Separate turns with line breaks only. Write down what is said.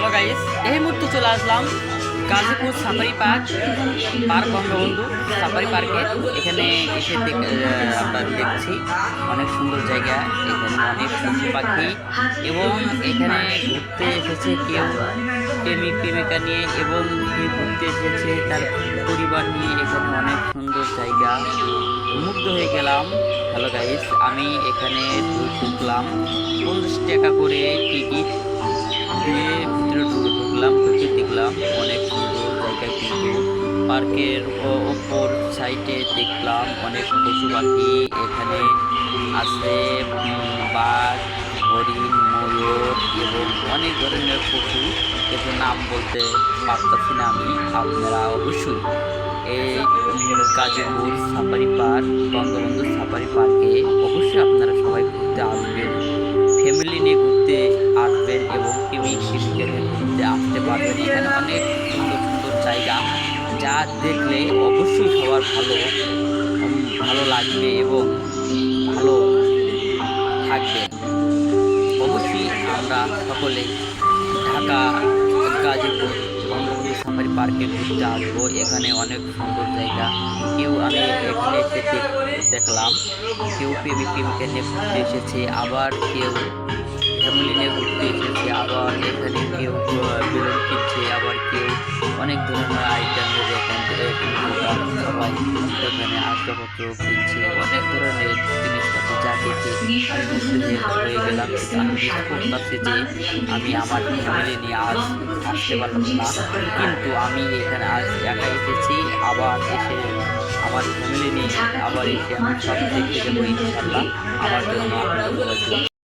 Hello guys, এই মুহূর্তে চলে আসলাম Gazipur safari park Bangabandhu safari পার্কে। এখানে এসে আমরা দেখছি অনেক সুন্দর জায়গা, এখানে অনেক পশু পাখি এবং এখানে ঘুরতে এসেছে কেউ প্রেমিক প্রেমিকা নিয়ে এবং কেউ ঘুরতে এসেছে তার পরিবার নিয়ে। এখানে অনেক সুন্দর জায়গা, মুগ্ধ হয়ে গেলাম। হ্যালো গাইস, আমি এখানে ঢুকলাম 50 টাকা করে টিকিট দিয়ে ভিতরে ঢুকলাম, দেখলাম অনেক সুন্দর জায়গা। কিন্তু পার্কের ওপর সাইডে দেখলাম অনেক পশু পাখি এখানে আছে, বাঘ, হরিণ, ময়ূর এবং অনেক ধরনের পশু। কিন্তু নাম বলতে পারতেছি না আমি। আপনারা অবশ্যই এই Gazipur safari park Bangabandhu safari পার্কে অবশ্যই আপনারা সবাই ঘুরতে আসবেন, ফ্যামিলি নিয়ে ঘুরতে আসবেন এবং প্রেমিক প্রেমিকা নিয়ে ঘুরতে আসতে পারবেন। এখানে অনেক সুন্দর সুন্দর জায়গা, যা দেখলে অবশ্যই সবার ভালো লাগবে এবং ভালো থাকবে। অবশ্যই আমরা সকলে ঢাকা গাজীপুর বঙ্গবন্ধু সাফারি পার্কে ঘুরতে আসবো। এখানে অনেক সুন্দর জায়গা। আমি এখানে এসে দেখলাম কেউ প্রেমিক প্রেমিকা নিয়ে ঘুরতে এসেছে, আবার কেউ ফ্যামিলি নিয়ে ঘুরতে এসেছে, আবার এখানে কেউ বেলুন কিনছে, আবার কেউ অনেক ধরনের আইটেমের সবাই এখানে আসবাবপত্র কিনছে, অনেক ধরনের জিনিসপত্র, যা দেখে আমি মুগ্ধ হয়ে গেলাম। আমি মিস করতেছি যে আমি আমার ফ্যামিলি নিয়ে আসতে পারলাম না, কিন্তু আমি এখানে আজ একা এসেছি। আবার এসে আমার ফ্যামিলি নিয়ে আবার এসে আমি সব দেখতে যাবো ইনশাল্লাহ। আমার জন্য